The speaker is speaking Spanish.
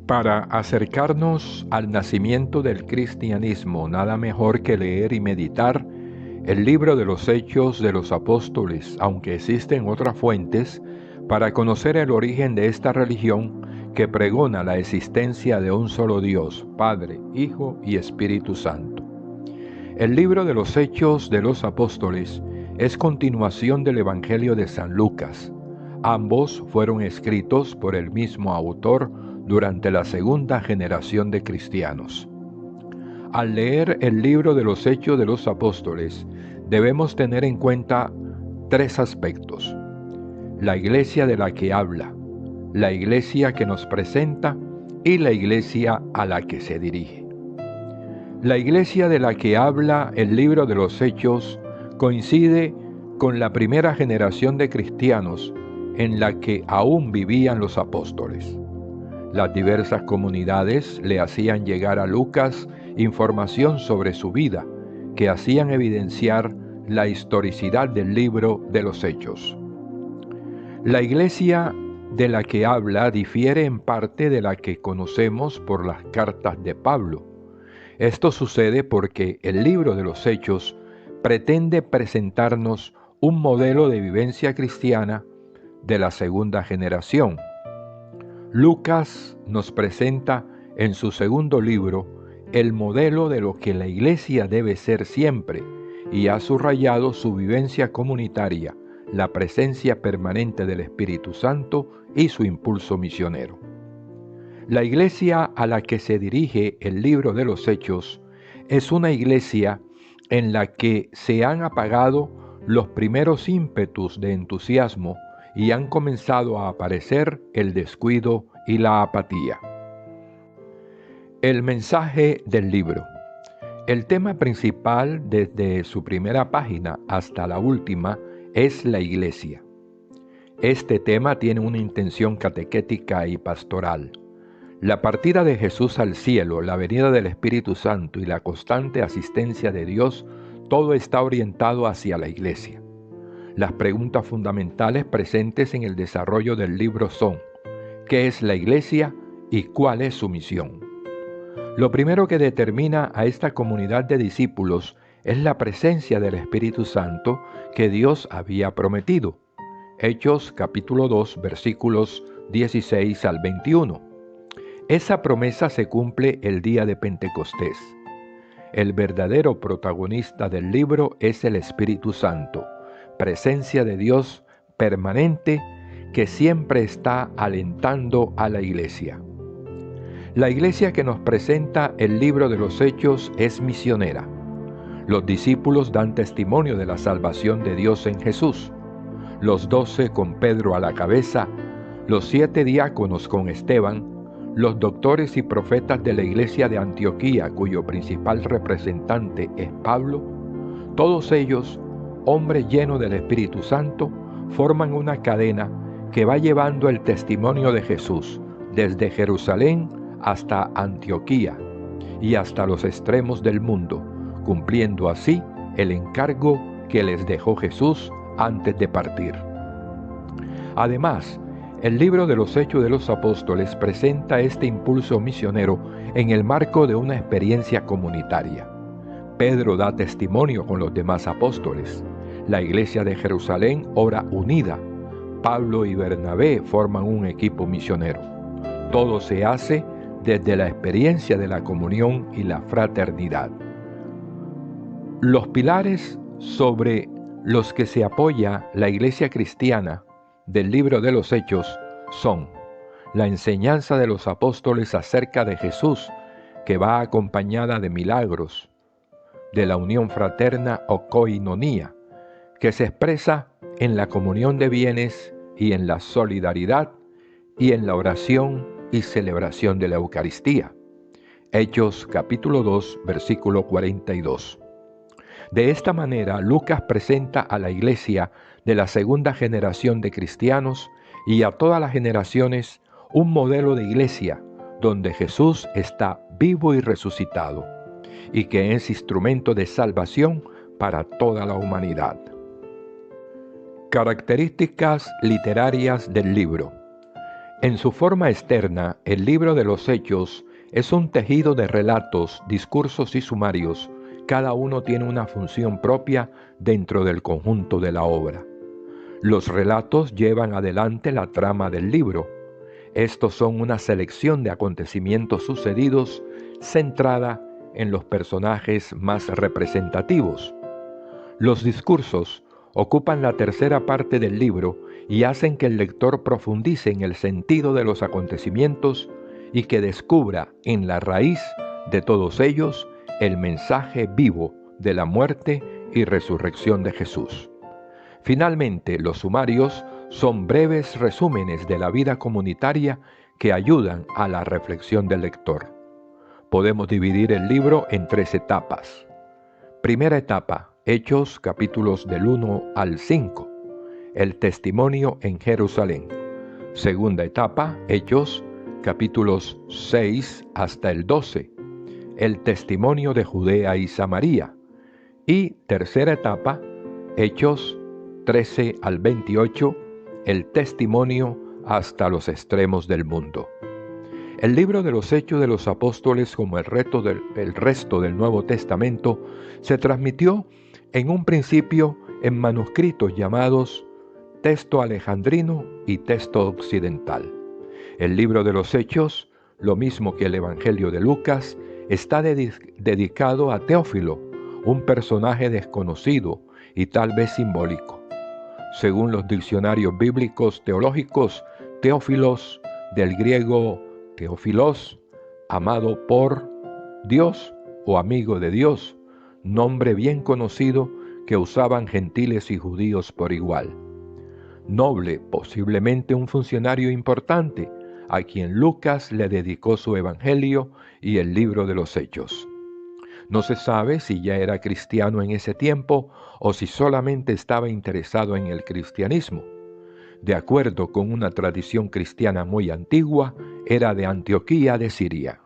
Para acercarnos al nacimiento del cristianismo, nada mejor que leer y meditar el libro de los Hechos de los Apóstoles, aunque existen otras fuentes, para conocer el origen de esta religión que pregona la existencia de un solo Dios, Padre, Hijo y Espíritu Santo. El libro de los Hechos de los Apóstoles es continuación del Evangelio de San Lucas. Ambos fueron escritos por el mismo autor durante la segunda generación de cristianos. Al leer el libro de los Hechos de los Apóstoles, debemos tener en cuenta tres aspectos: la iglesia de la que habla, la iglesia que nos presenta y la iglesia a la que se dirige. La iglesia de la que habla el libro de los Hechos coincide con la primera generación de cristianos en la que aún vivían los apóstoles. Las diversas comunidades le hacían llegar a Lucas información sobre su vida que hacían evidenciar la historicidad del libro de los Hechos. La iglesia de la que habla difiere en parte de la que conocemos por las cartas de Pablo. Esto sucede porque el libro de los Hechos pretende presentarnos un modelo de vivencia cristiana de la segunda generación. Lucas nos presenta en su segundo libro el modelo de lo que la iglesia debe ser siempre y ha subrayado su vivencia comunitaria, la presencia permanente del Espíritu Santo y su impulso misionero. La iglesia a la que se dirige el libro de los Hechos es una iglesia en la que se han apagado los primeros ímpetus de entusiasmo y han comenzado a aparecer el descuido y la apatía. El mensaje del libro. El tema principal desde su primera página hasta la última es la iglesia. Este tema tiene una intención catequética y pastoral. La partida de Jesús al cielo, la venida del Espíritu Santo y la constante asistencia de Dios, todo está orientado hacia la iglesia. Las preguntas fundamentales presentes en el desarrollo del libro son: ¿qué es la iglesia y cuál es su misión? Lo primero que determina a esta comunidad de discípulos es la presencia del Espíritu Santo que Dios había prometido. Hechos capítulo 2, versículos 16 al 21. Esa promesa se cumple el día de Pentecostés. El verdadero protagonista del libro es el Espíritu Santo, presencia de Dios permanente que siempre está alentando a la iglesia. La iglesia que nos presenta el libro de los Hechos es misionera. Los discípulos dan testimonio de la salvación de Dios en Jesús. Los 12 con Pedro a la cabeza, los 7 diáconos con Esteban, los doctores y profetas de la iglesia de Antioquía, cuyo principal representante es Pablo, todos ellos, hombres llenos del Espíritu Santo, forman una cadena que va llevando el testimonio de Jesús desde Jerusalén hasta Antioquía y hasta los extremos del mundo, cumpliendo así el encargo que les dejó Jesús antes de partir. Además, el libro de los Hechos de los Apóstoles presenta este impulso misionero en el marco de una experiencia comunitaria. Pedro da testimonio con los demás apóstoles. La iglesia de Jerusalén ora unida. Pablo y Bernabé forman un equipo misionero. Todo se hace desde la experiencia de la comunión y la fraternidad. Los pilares sobre los que se apoya la iglesia cristiana del libro de los Hechos son la enseñanza de los apóstoles acerca de Jesús, que va acompañada de milagros, de la unión fraterna o koinonía, que se expresa en la comunión de bienes y en la solidaridad y en la oración y celebración de la Eucaristía. Hechos capítulo 2, versículo 42. De esta manera, Lucas presenta a la iglesia de la segunda generación de cristianos y a todas las generaciones un modelo de iglesia donde Jesús está vivo y resucitado y que es instrumento de salvación para toda la humanidad. Características literarias del libro. En su forma externa, el libro de los Hechos es un tejido de relatos, discursos y sumarios. Cada uno tiene una función propia dentro del conjunto de la obra. Los relatos llevan adelante la trama del libro. Estos son una selección de acontecimientos sucedidos centrada en los personajes más representativos. Los discursos ocupan la tercera parte del libro y hacen que el lector profundice en el sentido de los acontecimientos y que descubra en la raíz de todos ellos el mensaje vivo de la muerte y resurrección de Jesús. Finalmente, los sumarios son breves resúmenes de la vida comunitaria que ayudan a la reflexión del lector. Podemos dividir el libro en 3 etapas. Primera etapa, Hechos capítulos del 1 al 5, el testimonio en Jerusalén. Segunda etapa, Hechos capítulos 6 hasta el 12, el testimonio de Judea y Samaria. Y tercera etapa, Hechos 13 al 28, el testimonio hasta los extremos del mundo. El libro de los Hechos de los Apóstoles, como el resto del Nuevo Testamento, se transmitió en un principio en manuscritos llamados texto alejandrino y texto occidental. El libro de los Hechos, lo mismo que el Evangelio de Lucas, está dedicado a Teófilo, un personaje desconocido y tal vez simbólico. Según los diccionarios bíblicos teológicos, Teófilos, del griego Teófilos, amado por Dios o amigo de Dios, nombre bien conocido que usaban gentiles y judíos por igual. Noble, posiblemente un funcionario importante, a quien Lucas le dedicó su Evangelio y el libro de los Hechos. No se sabe si ya era cristiano en ese tiempo o si solamente estaba interesado en el cristianismo. De acuerdo con una tradición cristiana muy antigua, era de Antioquía de Siria.